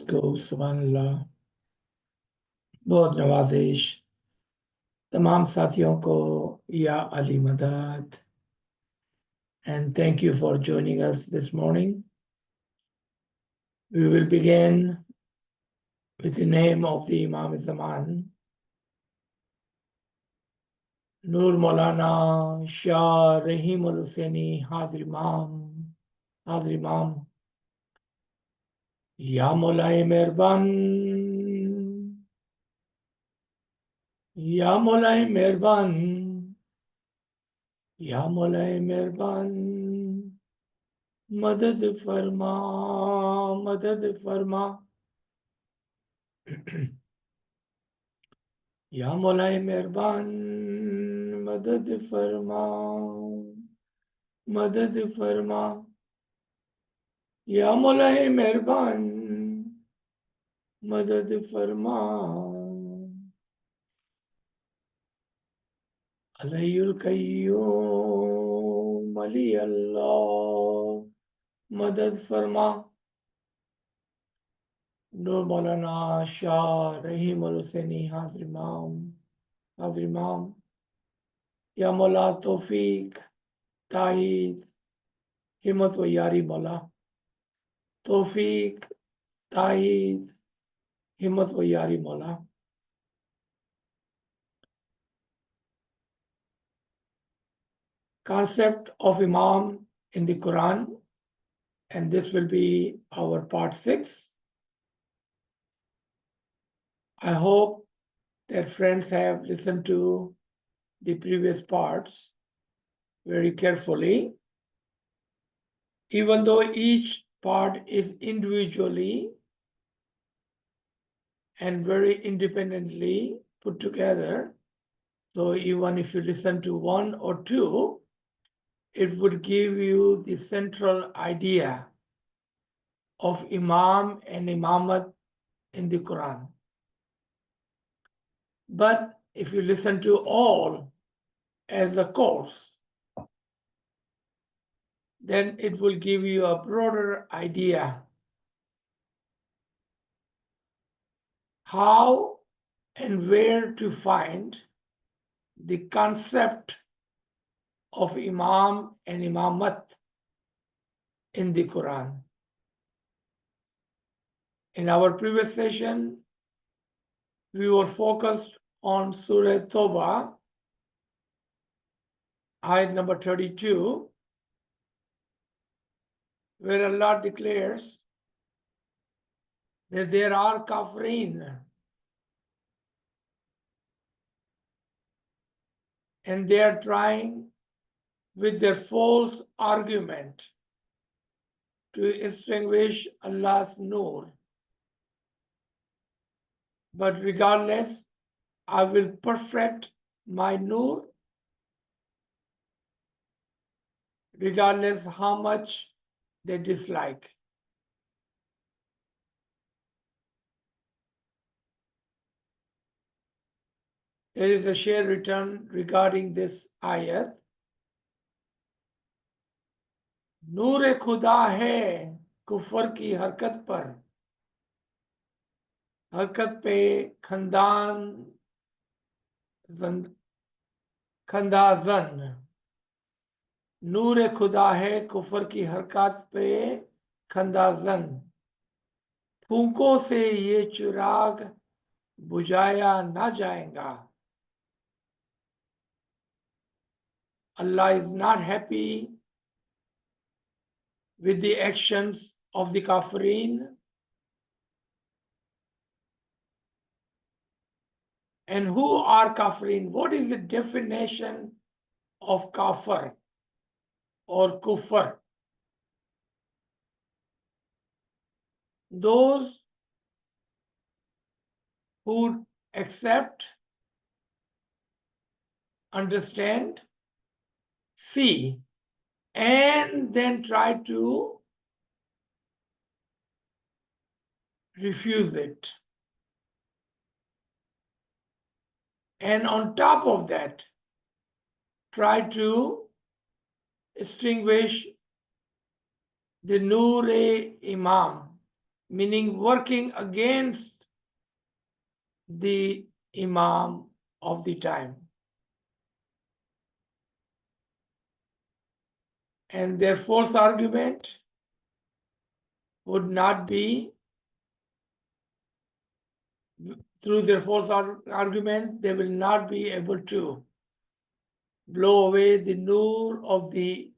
को सुभान अल्लाह। बहुत नवाजिश तमाम साथियों को या अली मदद, and thank you for joining us this morning. We will begin with the name of the Imam Zaman, Nur Maulana Shah Rahim Al Hussaini Hazir Imam, Ya Maulay Mehरबान, Ya Maulay Mehरबान, Ya Maulay Mehरबान, मदद फरमा, मदद फरमा। या मौलाए मेहरबान, मदद फरमा, मदद फरमा। या मौलाए मेहरबान, मदद फरमा। अलैयुल कय्यूम अली अल्लाह, मदद फरमा। नूर मौलाना शाह रहीम अल हुसैनी हाजिर इमाम। या मौला तौफीक ताईद हिम्मत व यारी मौला, तौफीक ताईद हिम्मत व यारी मौला। Concept of Imam in the Quran, and this will be our part 6. I hope that friends have listened to the previous parts very carefully. Even though each part is individually and very independently put together, so even if you listen to one or two, it would give you the central idea of Imam and Imamat in the Quran. But if you listen to all as a course, then it will give you a broader idea how and where to find the concept of Imam and Imamat in the Quran. In our previous session, we were focused on Surah Toba, ayat number 32, where Allah declares that there are kafirin and they are trying with their false argument to extinguish Allah's nur. But regardless, I will perfect my nur, regardless how much they dislike. There is a share written regarding this ayat. नूर खुदा है कुफर की हरकत पर, हरकत पे खंदाजन। नूर खुदा है कुफर की हरकत पे खंदाजन। फूकों से ये चिराग बुझाया ना जाएगा। Allah is not happy with the actions of the kafirin. And who are kafirin? What is the definition of kafir or kufr? Those who accept, understand, see, and then try to refuse it. And on top of that, try to extinguish the Noor-e-Imam, meaning working against the Imam of the time. And their fourth argument would not be, through their fourth argument, they will not be able to blow away the nur of the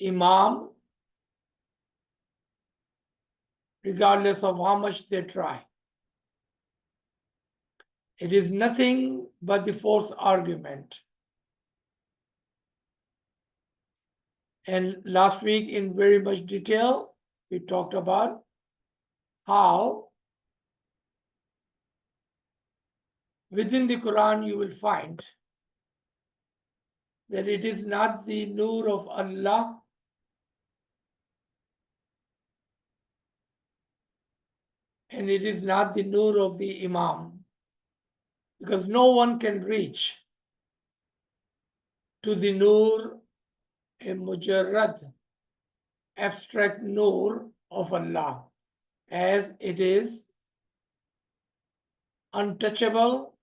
Imam, regardless of how much they try. It is nothing but the fourth argument. And last week, in very much detail, we talked about how within the Quran you will find that it is not the nur of Allah, and it is not the nur of the Imam, because no one can reach to the nur, a mujarrad, abstract nur of Allah, as it is untouchable,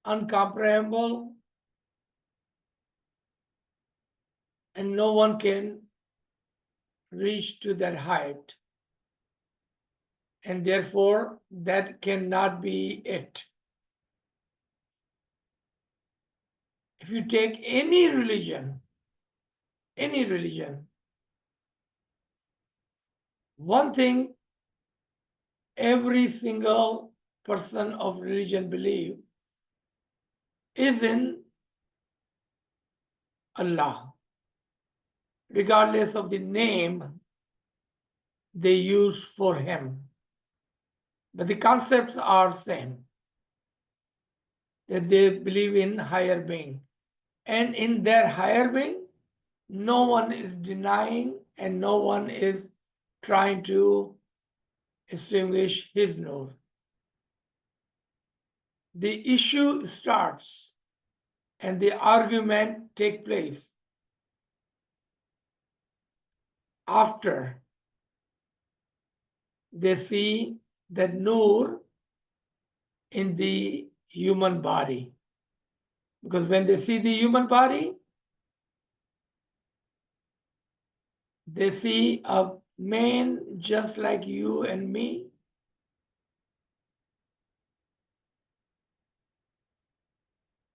uncomprehensible, and no one can reach to that height. And therefore, that cannot be it. If you take any religion, one thing every single person of religion believe is in Allah, regardless of the name they use for him. But the concepts are same, that they believe in higher being. And in their higher being, no one is denying and no one is trying to extinguish his nur. The issue starts and the argument takes place after they see the nur in the human body. Because when they see the human body, they see a man just like you and me,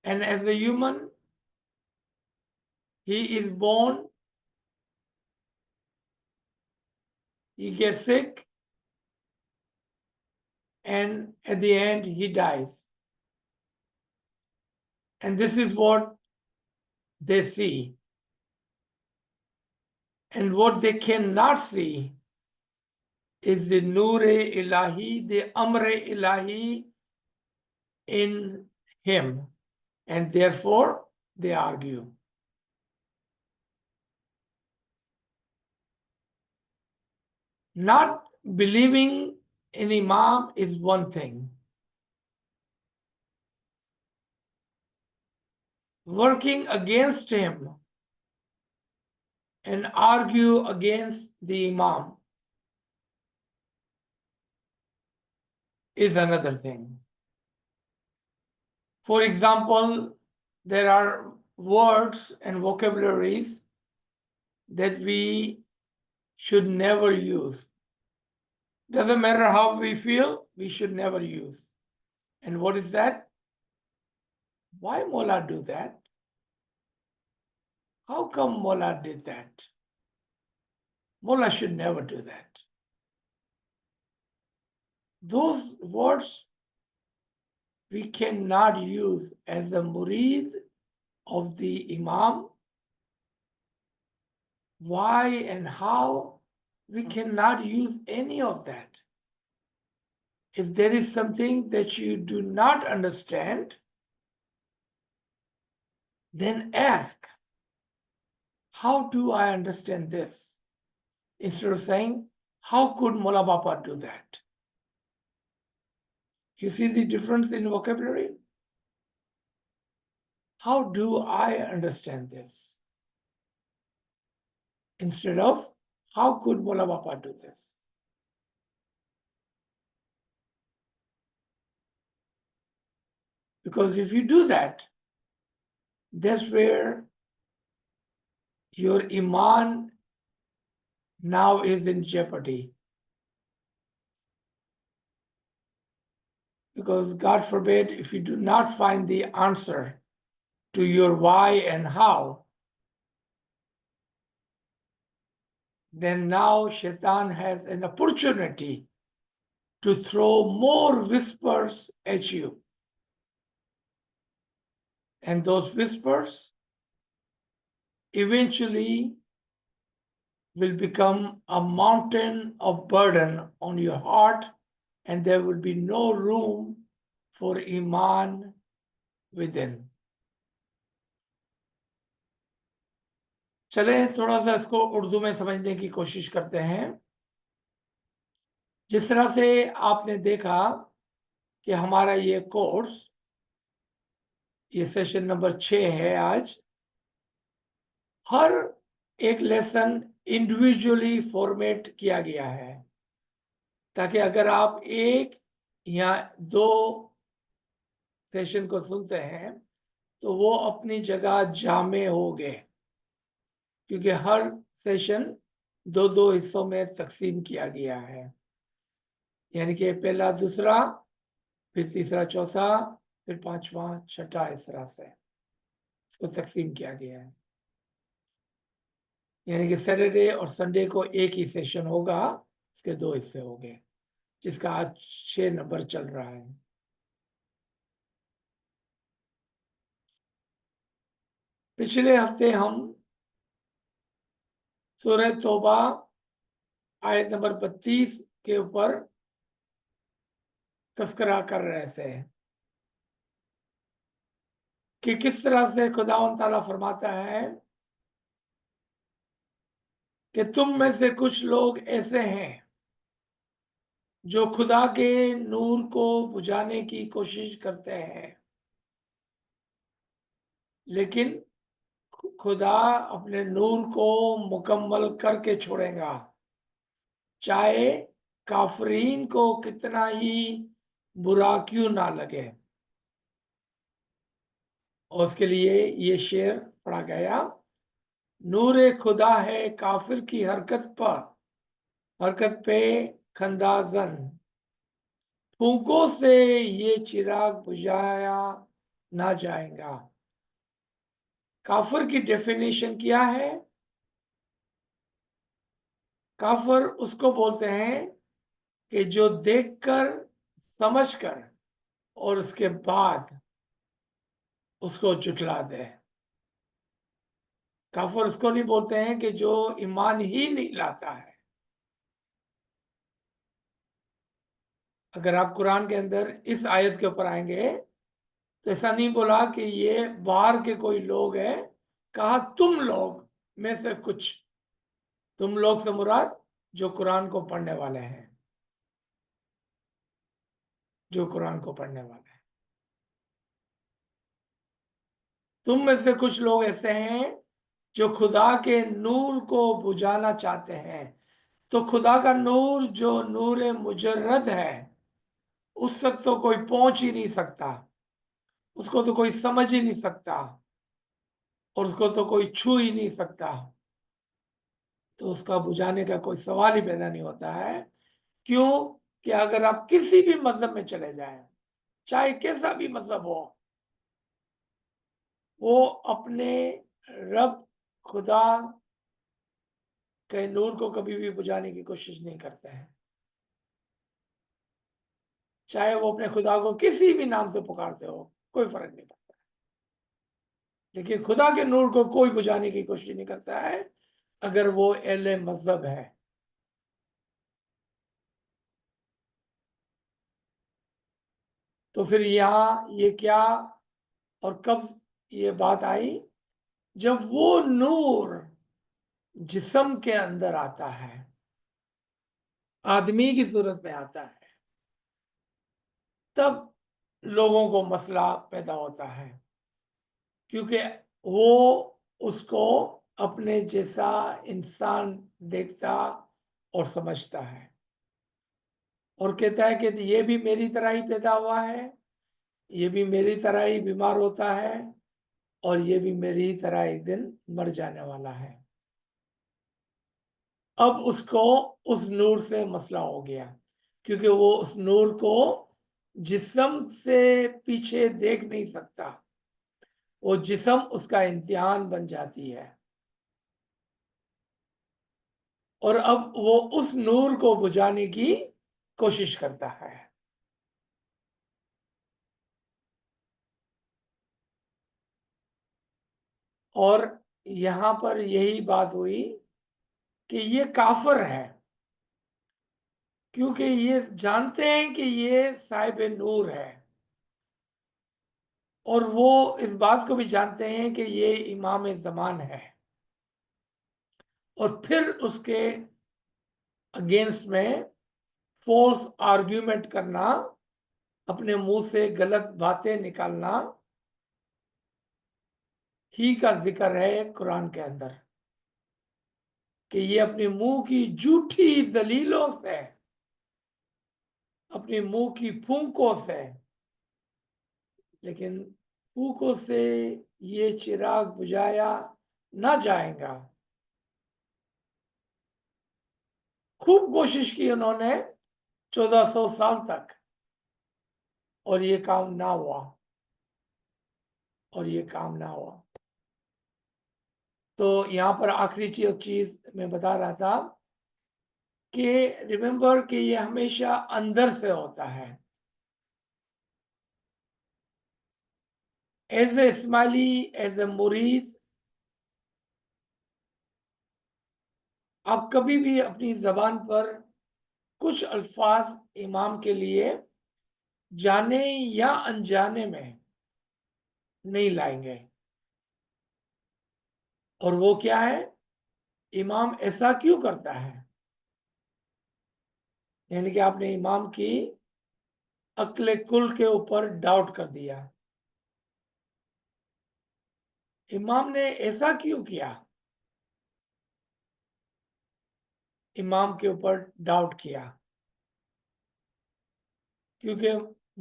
and as a human, he is born, he gets sick, and at the end, he dies. And this is what they see. And what they cannot see is the Noor-e Ilahi, the Amr-e Ilahi in him. And therefore, they argue. Not believing in Imam is one thing. Working against him and argue against the Imam is another thing. For example, there are words and vocabularies that we should never use. Doesn't matter how we feel, we should never use. And what is that? Why Mullah do that? How come Mullah did that? Mullah should never do that. Those words we cannot use as a murid of the Imam. Why and how? We cannot use any of that. If there is something that you do not understand, then ask, how do I understand this? Instead of saying, how could Mullah Bapa do that? You see the difference in vocabulary? How do I understand this? Instead of, How could Mola Bapa do this? Because if you do that, that's where your iman now is in jeopardy. Because God forbid, if you do not find the answer to your why and how, then now Shaitan has an opportunity to throw more whispers at you. And those whispers eventually will become a mountain of burden on your heart, and there will be no room for iman within. चले थोड़ा सा इसको उर्दू में समझने की कोशिश करते हैं। जिस तरह से आपने देखा कि हमारा ये कोर्स, ये सेशन नंबर 6 है आज, हर एक लेसन इंडिविजुअली फॉर्मेट किया गया है, ताकि अगर आप एक या दो सेशन को सुनते हैं तो वो अपनी जगह जामे हो गए, क्योंकि हर सेशन दो दो हिस्सों में तकसीम किया गया है। यानी कि पहला दूसरा, फिर तीसरा चौथा, फिर पांचवा छठा, इस तरह से इसको तकसीम किया गया है। यानी कि सैटरडे और संडे को एक ही सेशन होगा, इसके दो हिस्से हो गए, जिसका आज 6 नंबर चल रहा है। पिछले हफ्ते हम सूरह तौबा आयत नंबर 32 के ऊपर तस्करा कर रहे थे कि किस तरह से खुदावंद ताला फरमाता है कि तुम में से कुछ लोग ऐसे हैं जो खुदा के नूर को बुझाने की कोशिश करते हैं, लेकिन खुदा अपने नूर को मुकम्मल करके छोड़ेगा, चाहे काफरीन को कितना ही बुरा क्यों ना लगे। और उसके लिए ये शेर पढ़ा गया, नूर खुदा है काफिर की हरकत पे खंदाजन, फूकों से ये चिराग बुझाया ना जाएगा। काफिर की डेफिनेशन क्या है? काफिर उसको बोलते हैं कि जो देखकर, समझकर और उसके बाद उसको जुटला दे। काफिर उसको नहीं बोलते हैं कि जो ईमान ही नहीं लाता है। अगर आप कुरान के अंदर इस आयत के ऊपर आएंगे तो ऐसा नहीं बोला कि ये बाहर के कोई लोग हैं, कहा तुम लोग में से कुछ। तुम लोग से मुराद जो कुरान को पढ़ने वाले हैं, जो कुरान को पढ़ने वाले हैं। तुम में से कुछ लोग ऐसे हैं जो खुदा के नूर को बुझाना चाहते हैं। तो खुदा का नूर जो नूर मुजर्रद है, उस तक तो कोई पहुंच ही नहीं सकता, उसको तो कोई समझ ही नहीं सकता, और उसको तो कोई छू ही नहीं सकता। तो उसका बुझाने का कोई सवाल ही पैदा नहीं होता है। क्यों? कि अगर आप किसी भी मजहब में चले जाएं, चाहे कैसा भी मजहब हो, वो अपने रब खुदा के नूर को कभी भी बुझाने की कोशिश नहीं करते हैं। चाहे वो अपने खुदा को किसी भी नाम से पुकारते हो, कोई फर्क नहीं पड़ता। लेकिन खुदा के नूर को कोई बुझाने की कोशिश नहीं करता है अगर वो अहले मजहब है। तो फिर यहाँ ये क्या और कब ये बात आई? जब वो नूर जिस्म के अंदर आता है, आदमी की सूरत में आता है, तब लोगों को मसला पैदा होता है। क्योंकि वो उसको अपने जैसा इंसान देखता और समझता है, और कहता है कि ये भी मेरी तरह ही पैदा हुआ है, ये भी मेरी तरह ही बीमार होता है, और ये भी मेरी ही तरह एक दिन मर जाने वाला है। अब उसको उस नूर से मसला हो गया, क्योंकि वो उस नूर को जिस्म से पीछे देख नहीं सकता, वो जिस्म उसका इम्तिहान बन जाती है। और अब वो उस नूर को बुझाने की कोशिश करता है। और यहां पर यही बात हुई कि ये काफिर है, क्योंकि ये जानते हैं कि ये साहिब नूर है, और वो इस बात को भी जानते हैं कि ये इमाम ज़मान है, और फिर उसके अगेंस्ट में फोर्स आर्ग्यूमेंट करना, अपने मुंह से गलत बातें निकालना ही का जिक्र है कुरान के अंदर, कि ये अपने मुंह की झूठी दलीलों से, अपने मुंह की फूंकों से, लेकिन फूंकों से ये चिराग बुझाया ना जाएगा। खूब कोशिश की उन्होंने 1400 साल तक, और ये काम ना हुआ, और ये काम ना हुआ। तो यहाँ पर आखिरी चीज मैं बता रहा था कि रिमेंबर कि ये हमेशा अंदर से होता है। As a Ismaili, as a मुरीद, आप कभी भी अपनी जबान पर कुछ अल्फाज इमाम के लिए जाने या अनजाने में नहीं लाएंगे। और वो क्या है, इमाम ऐसा क्यों करता है, यानी कि आपने इमाम की अक्ल कुल के ऊपर डाउट कर दिया। इमाम ने ऐसा क्यों किया, इमाम के ऊपर डाउट किया, क्योंकि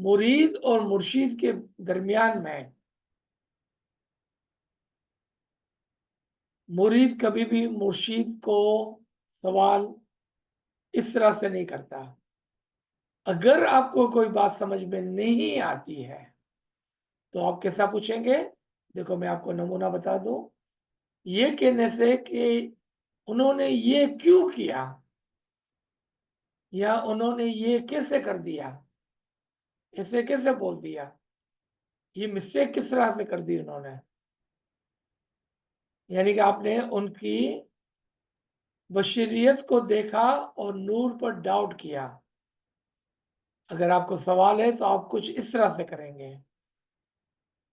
मुरीद और मुर्शीद के दरमियान में मुरीद कभी भी मुर्शीद को सवाल इस तरह से नहीं करता। अगर आपको कोई बात समझ में नहीं आती है तो आप कैसा पूछेंगे? देखो मैं आपको नमूना बता दूं, ये कहने से कि उन्होंने ये क्यों किया, या उन्होंने ये कैसे कर दिया, ऐसे कैसे बोल दिया, ये मिस्टेक किस तरह से कर दी उन्होंने। यानी कि आपने उनकी बशरियत को देखा और नूर पर डाउट किया। अगर आपको सवाल है तो आप कुछ इस तरह से करेंगे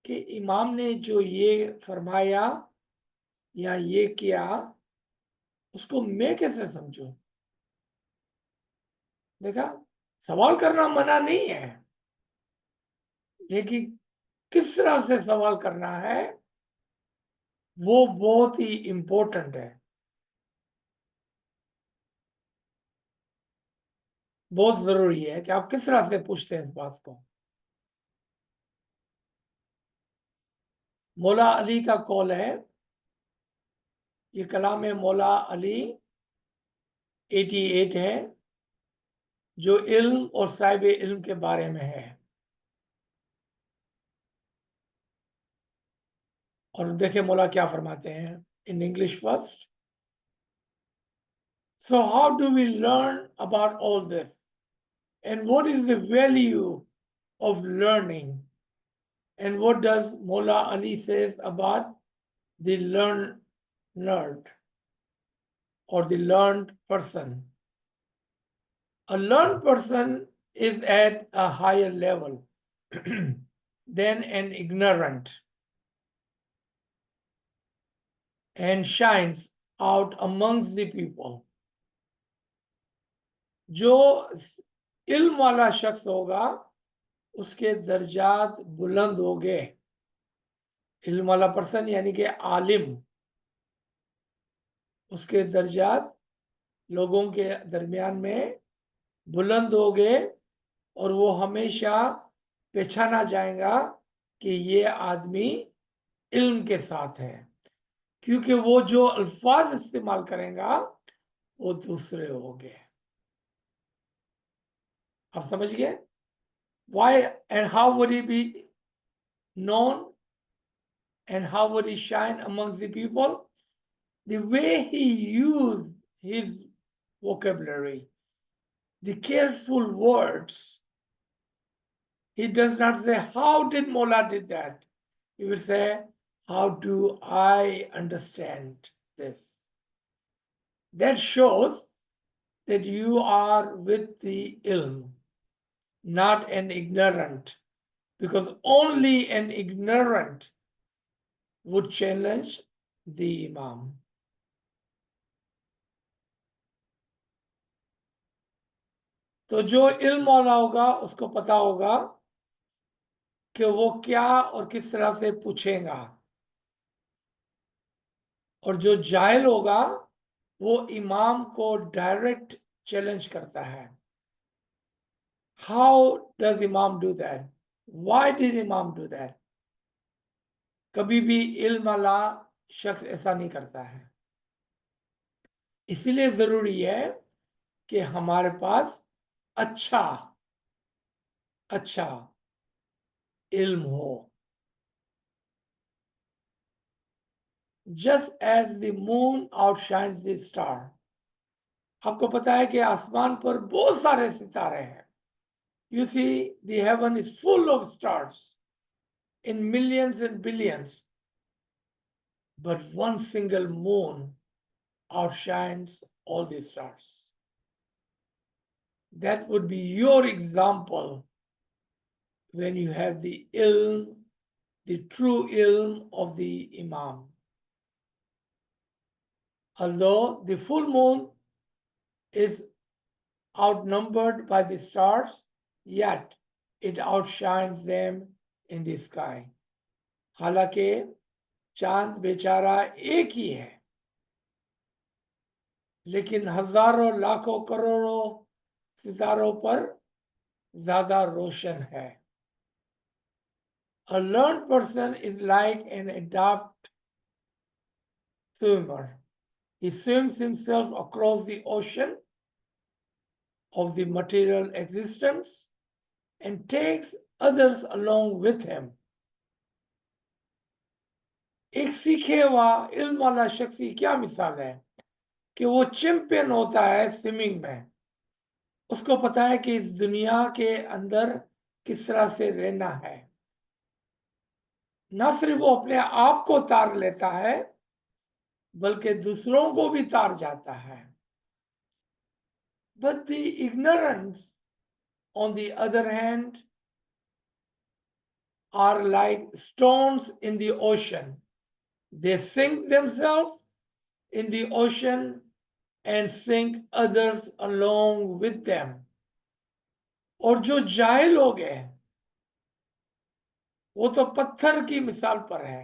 कि इमाम ने जो ये फरमाया या ये किया, उसको मैं कैसे समझूं। देखा, सवाल करना मना नहीं है, लेकिन किस तरह से सवाल करना है वो बहुत ही इंपॉर्टेंट है, बहुत जरूरी है कि आप किस तरह से पूछते हैं इस बात को। मौला अली का कौल है, ये कलाम मौला अली 88 है, जो इल्म और साहिब इल्म के बारे में है। और देखे मौला क्या फरमाते हैं in English first. So how do we learn about all this? And what is the value of learning? And what does Mullah Ali says about the learned or the learned person? A learned person is at a higher level than an ignorant and shines out amongst the people. जो इल्म वाला शख्स होगा उसके दर्जात बुलंद हो गए। इल्म वाला पर्सन यानी कि आलिम, उसके दर्जात लोगों के दरमियान में बुलंद हो गए और वो हमेशा पहचाना जाएगा कि ये आदमी इल्म के साथ है, क्योंकि वो जो अल्फाज इस्तेमाल करेगा वो दूसरे हो गए। आप समझ गए? Why and how would he be known and how would he shine amongst the people? The way he used his vocabulary, the careful words. He does not say, how did Mola did that? He will say, how do I understand this? That shows that you are with the ilm, not an ignorant, because only an ignorant would challenge the Imam. तो जो इल्म वाला होगा उसको पता होगा कि वो क्या और किस तरह से पूछेगा, और जो जाहिल होगा वो इमाम को डायरेक्ट चैलेंज करता है। हाउ डज इमाम डू दैट? व्हाई डिड इमाम डू दैट? कभी भी इल्म वाला शख्स ऐसा नहीं करता है। इसीलिए जरूरी है कि हमारे पास अच्छा अच्छा इल्म हो। Just as the moon outshines the star. आपको पता है कि आसमान पर बहुत सारे सितारे हैं। You see, the heaven is full of stars in millions and billions, but one single moon outshines all the stars. That would be your example when you have the ilm, the true ilm of the Imam. Although the full moon is outnumbered by the stars, yet it outshines them in the sky. हालांकि चांद बेचारा एक ही है, लेकिन हजारों लाखों करोड़ों सितारों पर ज्यादा रोशन है। A learned person is like an adept swimmer. He swims himself across the ocean of the material existence and takes others along with him. एक सीखे हुआ इल्म वाला शख्स की क्या मिसाल है कि वो चैंपियन होता है स्विमिंग में। उसको पता है कि इस दुनिया के अंदर किस तरह से रहना है। न सिर्फ वो अपने आप को तार लेता है, बल्कि दूसरों को भी तार जाता है। But the ignorant, on the other hand, are like stones in the ocean. They sink themselves in the ocean and sink others along with them. और जो जाहिल लोग हैं वो तो पत्थर की मिसाल पर है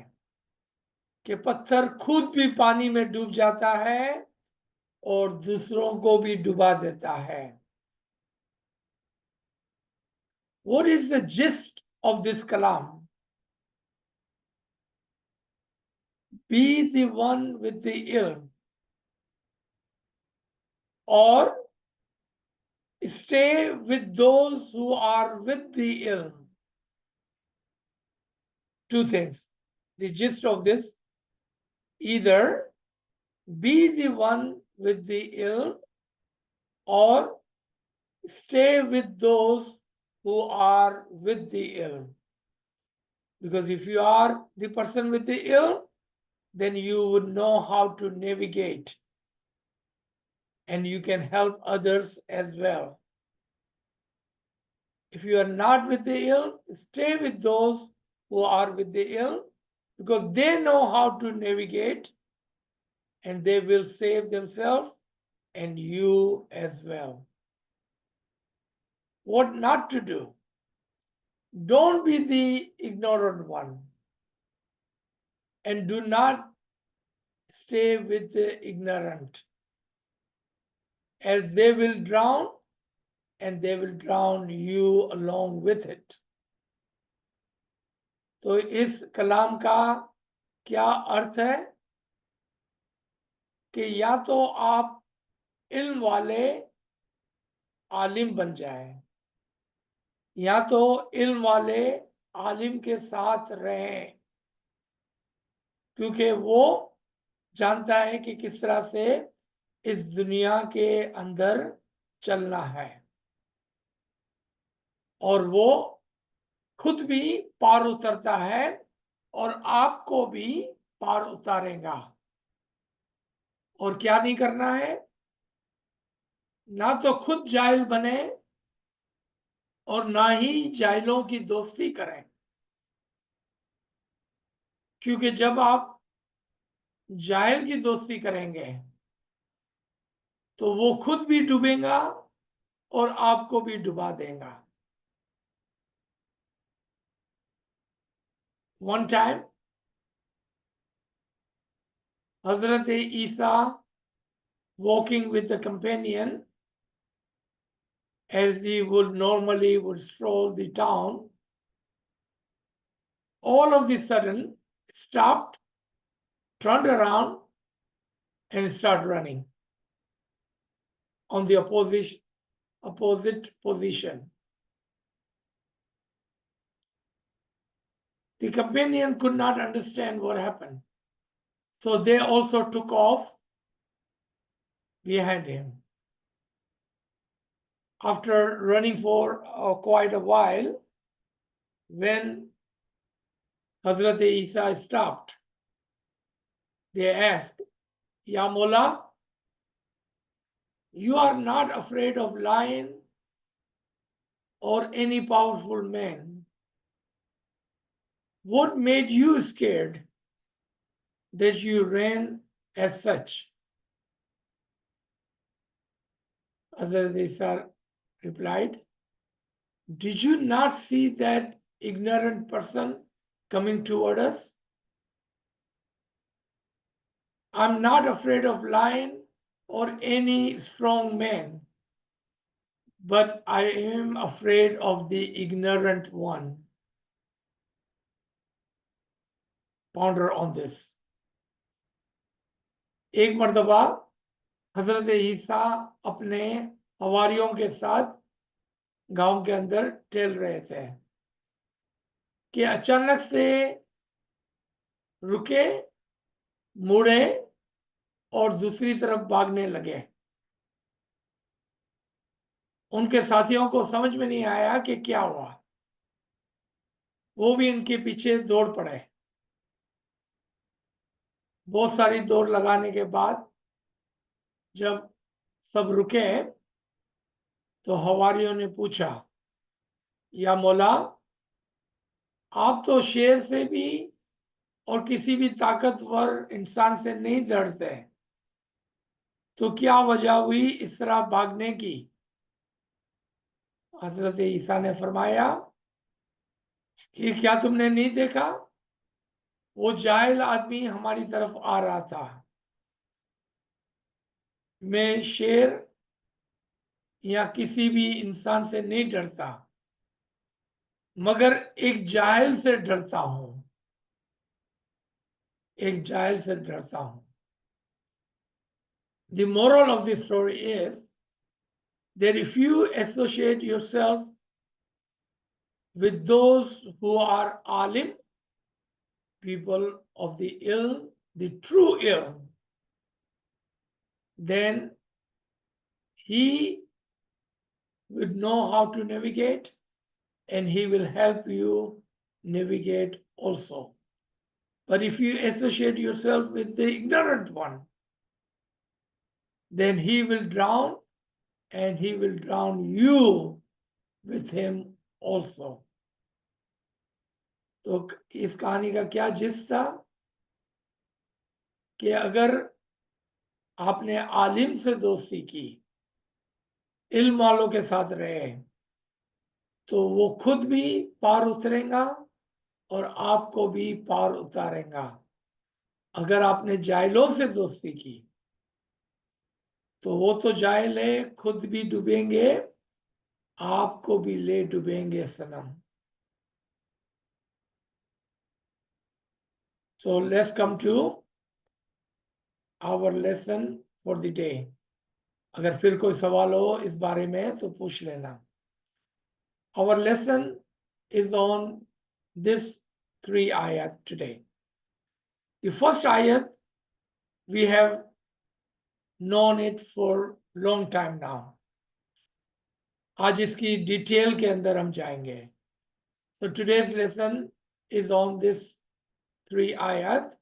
कि पत्थर खुद भी पानी में डूब जाता है और दूसरों को भी डुबा देता है। What is the gist of this kalam? Be the one with the ilm, or stay with those who are with the ilm. Two things. The gist of this: either be the one with the ilm, or stay with those who are with the ilm. Because if you are the person with the ilm, then you would know how to navigate and you can help others as well. If you are not with the ilm, stay with those who are with the ilm, because they know how to navigate and they will save themselves and you as well. What not to do? Don't be the ignorant one, and do not stay with the ignorant, as they will drown and they will drown you along with it. तो इस कलाम का क्या अर्थ है कि या तो आप इल्म वाले आलिम बन जाएं, या तो इल्म वाले आलिम के साथ रहें, क्योंकि वो जानता है कि किस तरह से इस दुनिया के अंदर चलना है, और वो खुद भी पार उतरता है और आपको भी पार उतारेगा। और क्या नहीं करना है, ना तो खुद जाहिल बने और ना ही जाहिलों की दोस्ती करें, क्योंकि जब आप जाहिल की दोस्ती करेंगे तो वो खुद भी डूबेगा और आपको भी डुबा देगा। One time Hazrat Isa walking with the companion, as he would normally would stroll the town, all of the sudden stopped, turned around and started running on the opposite position. The companion could not understand what happened, so they also took off behind him. After running for quite a while, when Hazrat Isa stopped, they asked, Ya Mullah, you are not afraid of lion or any powerful man. What made you scared that you ran as such? Hazrat Isa replied, did you not see that ignorant person coming toward us? I'm not afraid of lion or any strong man, but I am afraid of the ignorant one. Ponder on this. एक मर्तबा हजरत ईसा अपने हवारियों के साथ गांव के अंदर टहल रहे थे कि अचानक से रुके, मुड़े और दूसरी तरफ भागने लगे। उनके साथियों को समझ में नहीं आया कि क्या हुआ, वो भी इनके पीछे दौड़ पड़े। बहुत सारी दौड़ लगाने के बाद जब सब रुके तो हवारियों ने पूछा, या मौला, आप तो शेर से भी और किसी भी ताकतवर इंसान से नहीं डरते, तो क्या वजह हुई इस तरह भागने की? हजरत ईसा ने फरमाया कि क्या तुमने नहीं देखा, वो जाहिल आदमी हमारी तरफ आ रहा था। मैं शेर या किसी भी इंसान से नहीं डरता, मगर एक जाहिल से डरता हूं, एक जाहिल से डरता हूं। The moral of the story is that if you associate yourself with those who are alim, people of the ilm, the true ilm, then he would know how to navigate and he will help you navigate also. But if you associate yourself with the ignorant one, then he will drown and he will drown you with him also. तो इस कहानी का क्या जिस था कि अगर आपने आलिम से दोस्ती की, इल्म वालों के साथ रहे, तो वो खुद भी पार उतरेगा और आपको भी पार उतारेगा। अगर आपने जाहिलों से दोस्ती की तो वो तो जाहिल है, खुद भी डूबेंगे, आपको भी ले डूबेंगे सनम। So let's come to our lesson for the day. अगर फिर कोई सवाल हो इस बारे में तो पूछ लेना। Our lesson is on this 3 ayat today. The first ayat, we have known it for long time now. आज इसकी डिटेल के अंदर हम जाएंगे। So today's lesson is on this 3 ayat.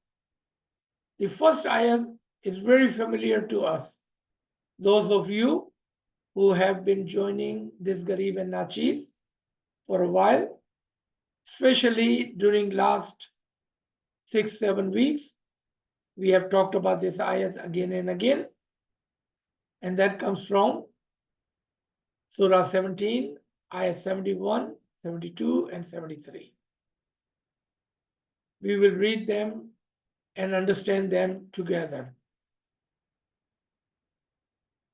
The first ayat is very familiar to us. Those of you who have been joining this Garib and Nachis for a while, especially during last 6-7 weeks, we have talked about this ayat again and again, and that comes from Surah 17, ayat 71, 72, and 73. We will read them and understand them together.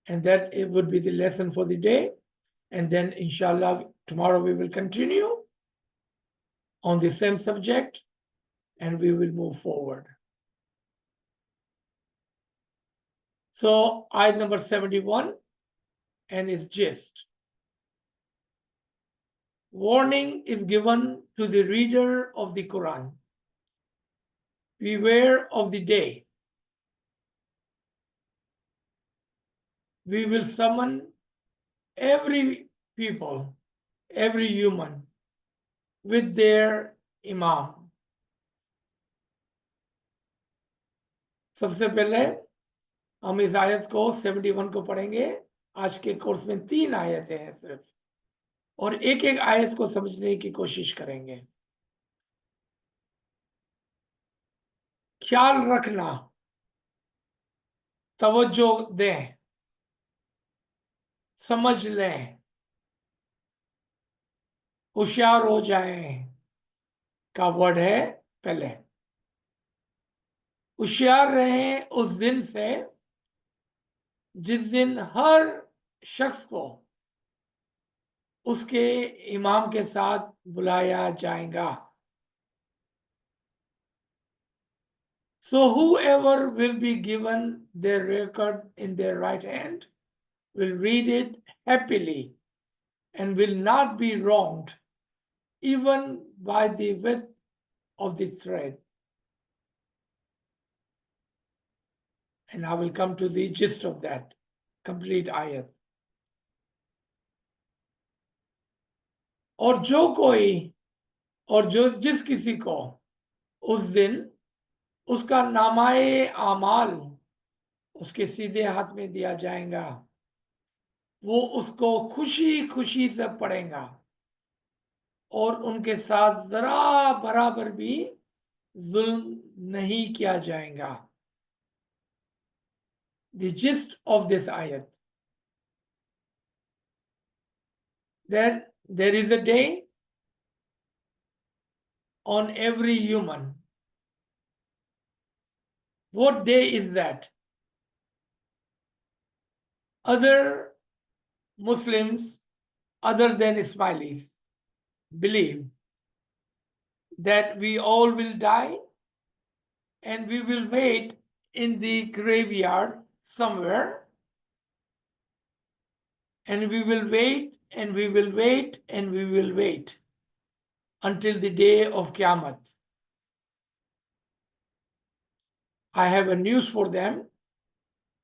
And that it would be the lesson for the day. And then, inshallah, tomorrow we will continue on the same subject and we will move forward. So, ayat number 71 and its gist. Warning is given to the reader of the Quran. Beware of the day. We will summon every people, every human with their imam. सबसे पहले हम इस आयत को 71 को पढ़ेंगे। आज के कोर्स में 3 आयतें हैं सिर्फ, और एक एक आयत को समझने की कोशिश करेंगे। ख्याल रखना, तवज्जो दें, समझ लें, होशियार हो जाएं का वर्ड है पहले। होशियार रहें उस दिन से जिस दिन हर शख्स को उसके इमाम के साथ बुलाया जाएगा। So whoever will be given their record in their right hand will read it happily and will not be wronged even by the width of the thread. And I will come to the gist of that complete ayat. और जो कोई और जो जिस किसी को उस दिन उसका नामाए आमाल उसके सीधे हाथ में दिया जाएगा, वो उसको खुशी खुशी से पढ़ेगा और उनके साथ जरा बराबर भी जुल्म नहीं किया जाएगा। The gist of this ayat, that there is a day on every human. What day is that? Other Muslims, other than Ismailis, believe that we all will die and we will wait in the graveyard somewhere, and we will wait and we will wait and we will wait until the day of Qiyamah. I have a news for them.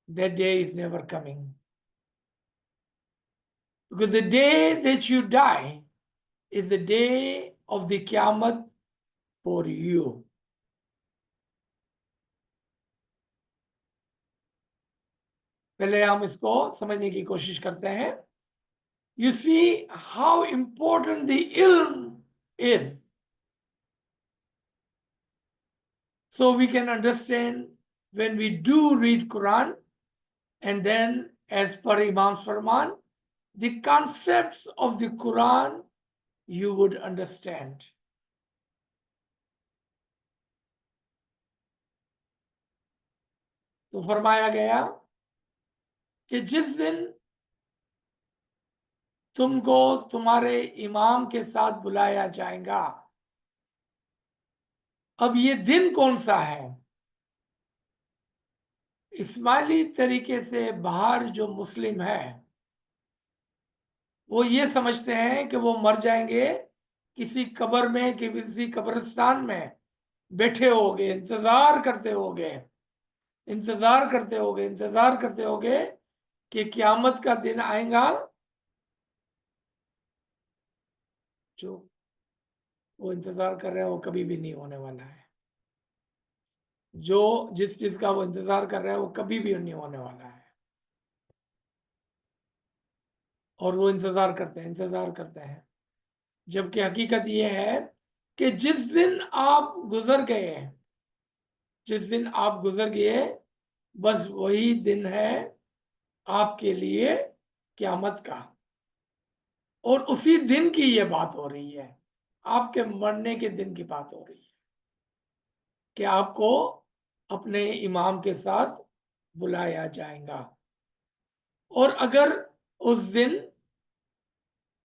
That day is never coming. Because the day that you die is the day of the Qiyamah for you. पहले हम इसको समझने की कोशिश करते हैं। You see how important the ilm is. So we can understand when we do read Quran, and then as per Imam's Farman, the concepts of the Quran you would understand. तो फरमाया गया कि जिस दिन तुमको तुम्हारे इमाम के साथ बुलाया जाएगा, अब ये दिन कौन सा है? इस्माइली तरीके से बाहर जो मुस्लिम है वो ये समझते हैं कि वो मर जाएंगे, किसी कब्र में, किसी कब्रिस्तान में बैठे होगे, इंतजार करते होगे, इंतजार करते होगे, इंतजार करते होगे कि क़यामत का दिन आएगा जो वो इंतजार कर रहे हैं वो कभी भी नहीं होने वाला है। जो जिस चीज का वो इंतजार कर रहा है वो कभी भी नहीं होने वाला है। और वो इंतजार करते हैं, इंतजार करते हैं, जबकि हकीकत ये है कि जिस दिन आप गुजर गए, जिस दिन आप गुजर गए, बस वही दिन है आपके लिए क़यामत का। और उसी दिन की ये बात हो रही है, आपके मरने के दिन की बात हो रही है कि आपको अपने इमाम के साथ बुलाया जाएगा। और अगर उस दिन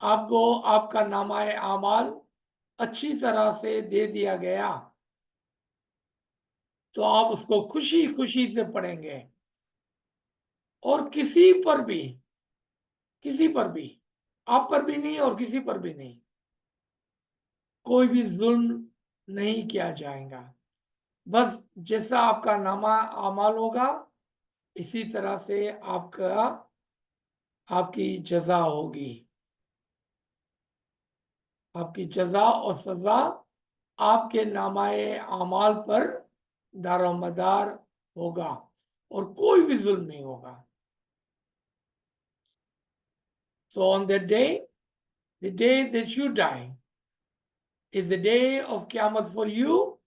आपको आपका नामाए आमाल अच्छी तरह से दे दिया गया तो आप उसको खुशी खुशी से पढ़ेंगे, और किसी पर भी, किसी पर भी, आप पर भी नहीं और किसी पर भी नहीं, कोई भी जुल्म नहीं किया जाएगा। बस जैसा आपका नामा आमाल होगा इसी तरह से आपकी जजा होगी। आपकी जजा और सजा आपके नामाए आमाल पर दारोमदार होगा और कोई भी जुल्म नहीं होगा। So on that day, the day that you die, is the day of Qiyamah for you,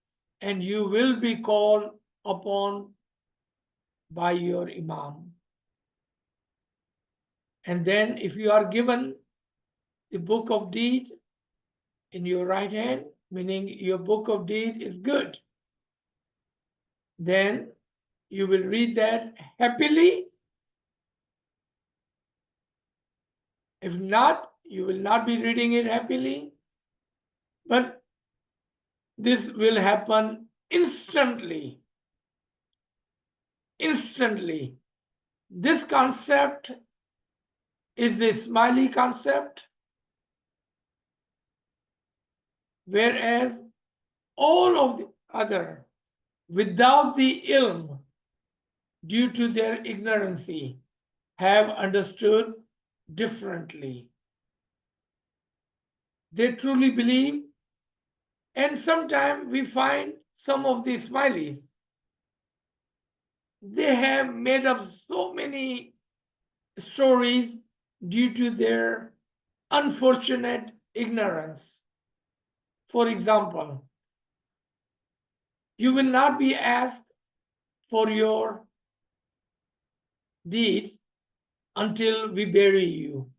and you will be called upon by your Imam. And then if you are given the book of deed in your right hand, meaning your book of deed is good, then you will read that happily. If not, you will not be reading it happily, but this will happen instantly. Instantly. This concept is the Ismaili concept, whereas all of the other, without the ilm, due to their ignorancy, have understood differently. They truly believe, and sometimes we find some of the Ismailis, they have made up so many stories due to their unfortunate ignorance. For example, you will not be asked for your deeds until we bury you.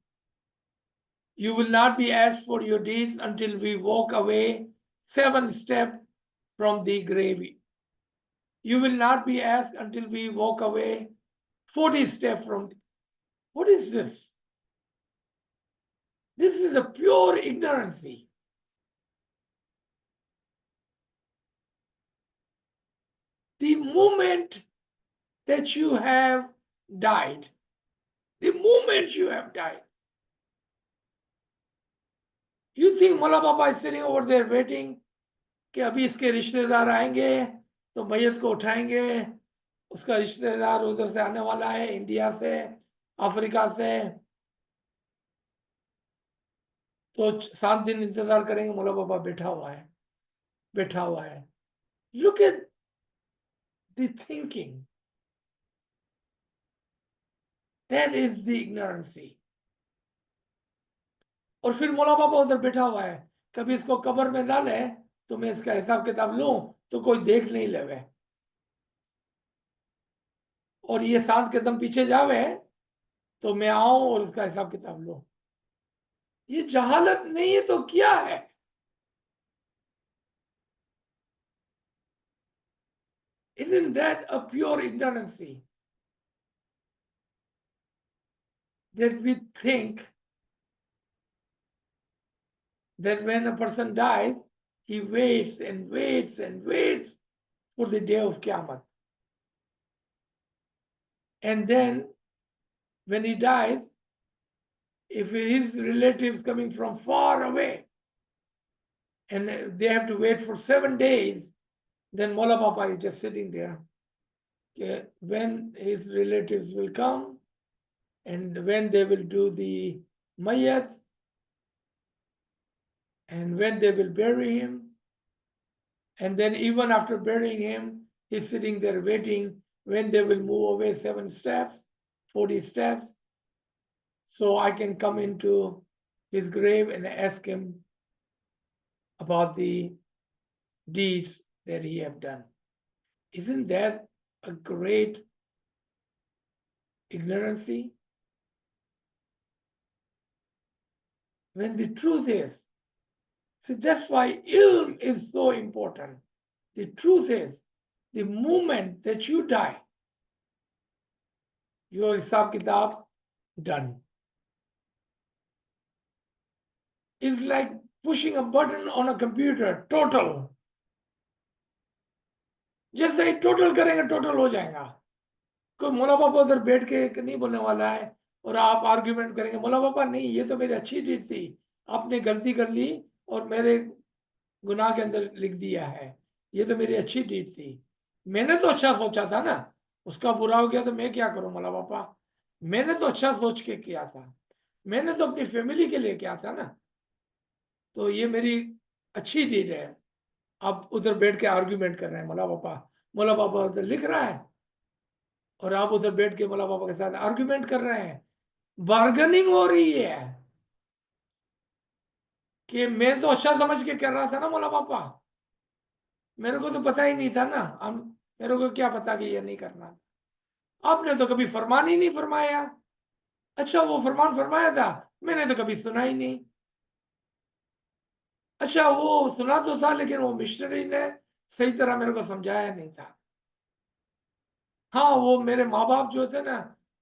You will not be asked for your deeds until we walk away 7 steps from the grave. You will not be asked until we walk away 40 steps from. What is this? This is a pure ignorancy. The moment that you have died, the moment you have died, you think Mullah Baba is sitting over there waiting कि अभी इसके रिश्तेदार आएंगे तो मैयत को उठाएंगे, उसका रिश्तेदार उधर से आने वाला है, इंडिया से, अफ्रीका से, तो 7 दिन इंतजार करेंगे, मौला बाबा बैठा हुआ है, बैठा हुआ है। Look at the thinking, that is the ignorancy. और फिर मौला बाबा उधर बैठा हुआ है, कभी इसको कब्र में डाले तो मैं इसका हिसाब किताब लूं तो कोई देख नहीं लेवे, और ये 7 कदम पीछे जावे तो मैं आऊं और उसका हिसाब किताब लूं। ये जहालत नहीं है तो क्या है? Isn't that a pure ignorance? That we think that when a person dies, he waits and waits and waits for the day of Qiyamah. And then when he dies, if his relatives coming from far away and they have to wait for 7 days, then Mola Papa is just sitting there. Okay, when his relatives will come and when they will do the mayat and when they will bury him, and then even after burying him, he's sitting there waiting when they will move away 7 steps, 40 steps, so I can come into his grave and ask him about the deeds that he have done. Isn't that a great ignorance? When the truth is, see, that's why ilm is so important. The truth is, the moment that you die, your hisab kitab done. It's like pushing a button on a computer, total. जैसे ही total करेंगे total हो जाएगा. कोई मौला पापा उधर बैठ के नहीं बोलने वाला है और आप आर्ग्यूमेंट करेंगे मौला पापा नहीं ये तो मेरी अच्छी डीड थी आपने गलती कर ली और मेरे गुनाह के अंदर लिख दिया है ये तो मेरी अच्छी डीड थी मैंने तो अच्छा सोचा था ना उसका बुरा हो गया तो मैं क्या करूं मौला पापा मैंने तो अच्छा सोच के किया था मैंने तो अपनी फैमिली के लिए किया था ना तो ये मेरी अच्छी डीड है आप उधर बैठ के आर्ग्यूमेंट कर रहे हैं मौला पापा उधर लिख रहा है और आप उधर बैठ के मौला पापा के साथ आर्ग्यूमेंट कर रहे हैं बार्गेनिंग हो रही है कि मैं तो अच्छा समझ के कर रहा था ना मौला पापा मेरे को तो पता ही नहीं था ना हम मेरे को क्या पता कि ये नहीं करना आपने तो कभी फरमान ही नहीं फरमाया अच्छा वो फरमान फरमाया था मैंने तो कभी सुना ही नहीं अच्छा वो सुना तो था लेकिन वो मिशनरी ने सही तरह मेरे को समझाया नहीं था हाँ वो मेरे माँ बाप जो थे ना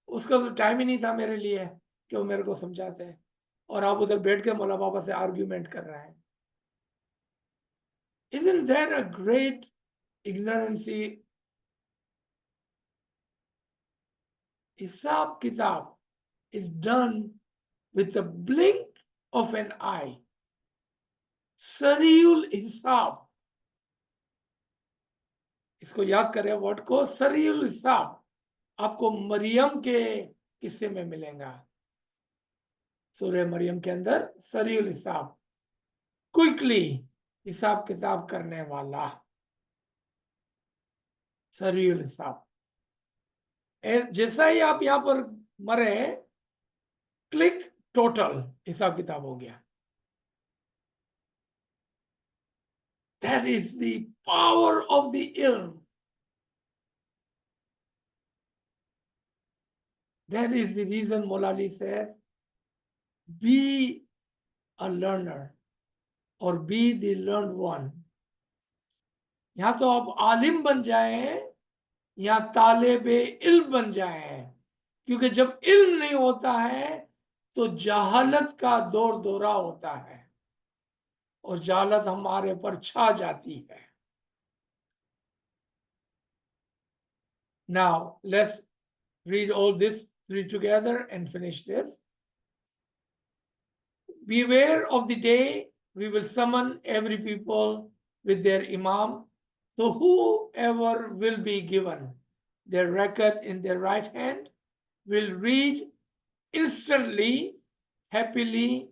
उसका तो टाइम ही नहीं था मेरे लिए कि वो मेरे को समझाते हैं और आप उधर बैठ के मौला पापा से आर्ग्यूमेंट कर रहे हैं Isn't that a great ignorance? Hisab kitab is done with the blink of an eye. Sariul hisab. इसको याद करें वर्ड को सरीउल हिसाब आपको मरियम के किस्से में मिलेगा सूरह मरियम के अंदर सरीउल हिसाब क्विकली हिसाब किताब करने वाला सरीउल हिसाब जैसा ही आप यहां पर मरे क्लिक टोटल हिसाब किताब हो गया That is the power of the ilm. That is the reason Molali says, be a learner or be the learned one. यहां तो आप आलिम बन जाएं या तालिबे इल्म बन जाएं क्योंकि जब इल्म नहीं होता है तो जहालत का दौर दौरा होता है और जहालत हमारे पर छा जाती है Now let's read all this three together and finish this. Beware of the day we will summon every people with their imam. So whoever will be given their record in their right hand will read instantly, happily,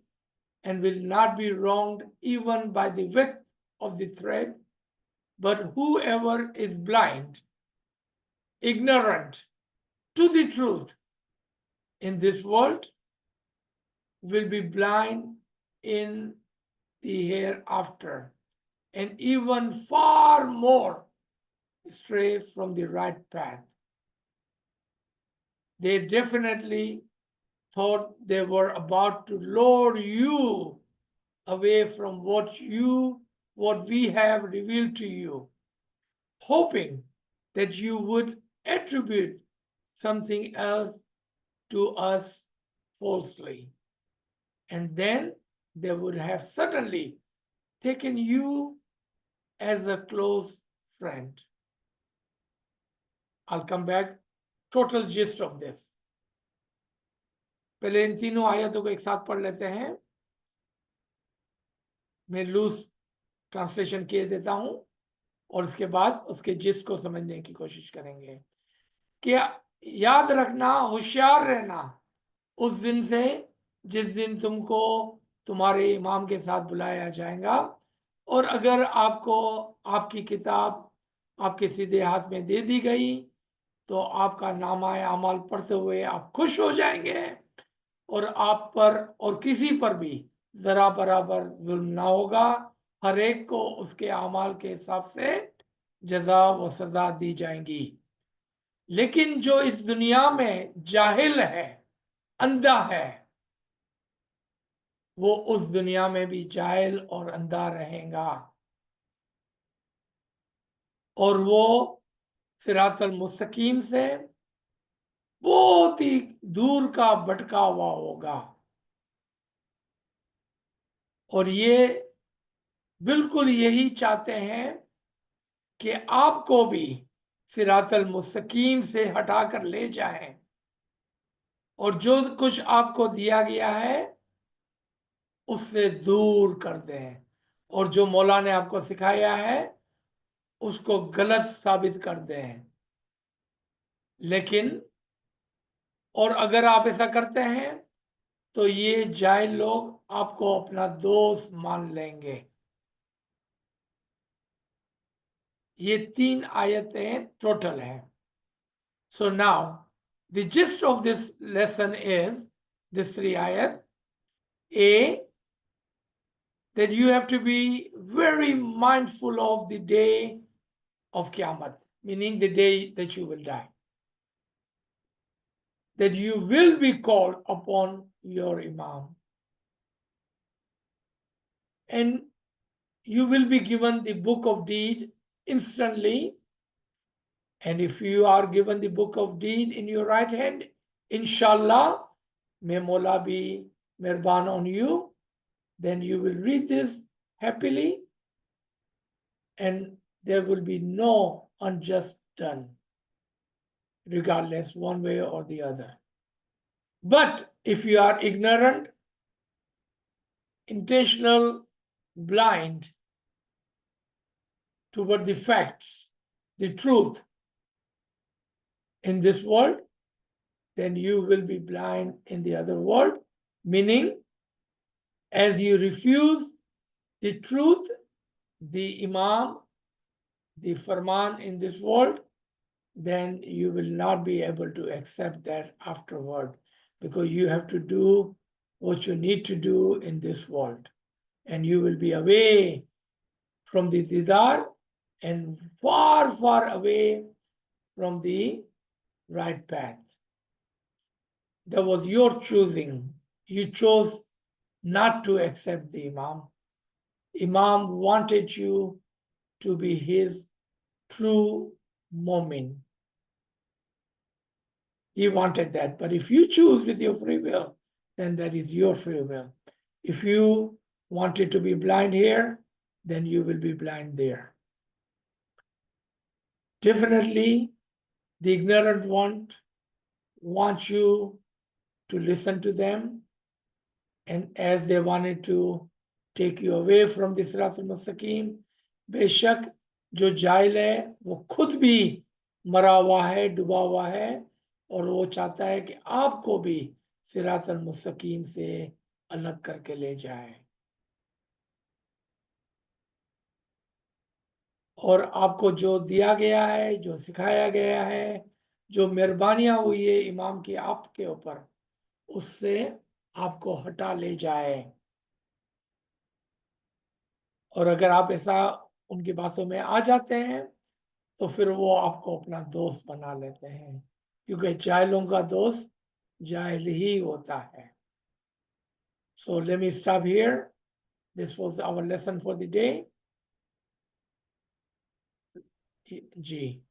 and will not be wronged even by the width of the thread. But whoever is blind, ignorant to the truth in this world will be blind in the hereafter, and even far more stray from the right path. They definitely thought they were about to lure you away from what we have revealed to you, hoping that you would attribute something else to us falsely. And then they would have suddenly taken you as a close friend. I'll come back. Total gist of this. पहले इन तीनों आयतों को एक साथ पढ़ लेते हैं. मैं लूज ट्रांसलेशन किए देता हूं और उसके बाद उसके जिस्ट को समझने की कोशिश करेंगे. कि याद रखना, होशियार रहना उस दिन से जिस दिन तुमको तुम्हारे इमाम के साथ बुलाया जाएगा, और अगर आपको आपकी किताब आपके सीधे हाथ में दे दी गई तो आपका नामा अमाल पढ़ते हुए आप खुश हो जाएंगे और आप पर और किसी पर भी जरा बराबर जुल्म ना होगा. हर एक को उसके अमाल के हिसाब से जजा व सजा दी जाएंगी. लेकिन जो इस दुनिया में जाहिल है, अंधा है, वो उस दुनिया में भी जाहिल और अंधा रहेगा और वो सिरातल मुस्तकीम से बहुत ही दूर का भटका हुआ होगा. और ये बिल्कुल यही चाहते हैं कि आपको भी सिरातल मुस्तकीम से हटाकर ले जाएं और जो कुछ आपको दिया गया है उससे दूर कर दें और जो मौला ने आपको सिखाया है उसको गलत साबित कर दें. लेकिन और अगर आप ऐसा करते हैं तो ये जाहिल लोग आपको अपना दोस्त मान लेंगे. ये 3 आयतें टोटल हैं. So now the gist of this lesson is this 3 ayat. A, that you have to be very mindful of the day of Qiyamah, meaning the day that you will die. That you will be called upon your Imam. And you will be given the book of deed instantly. And if you are given the book of deed in your right hand, inshallah, may Mola be Mirban on you, then you will read this happily and there will be no unjust done, regardless one way or the other. But if you are ignorant, intentional, blind toward the facts, the truth in this world, then you will be blind in the other world, meaning as you refuse the truth, the Imam, the Farman in this world, then you will not be able to accept that afterward because you have to do what you need to do in this world. And you will be away from the Didar and far, far away from the right path. That was your choosing. You chose not to accept the Imam. Imam wanted you to be his true mu'min. He wanted that. But if you choose with your free will, then that is your free will. If you wanted to be blind here, then you will be blind there. Definitely, the ignorant want you to listen to them, and as they wanted to take you away from the Sirat al-Mustaqim, बेशक जो जाहिल है वो खुद भी मरा हुआ है, डूबा हुआ है और वो चाहता है कि आपको भी सिरात al-Mustaqim से अलग करके ले जाए. और आपको जो दिया गया है, जो सिखाया गया है, जो मेहरबानियां हुई है इमाम की आपके ऊपर, उससे आपको हटा ले जाए. और अगर आप ऐसा उनकी बातों में आ जाते हैं तो फिर वो आपको अपना दोस्त बना लेते हैं, क्योंकि जाहिलों का दोस्त जाहिल ही होता है. So let me stop here. This was our lesson for the day. Ji.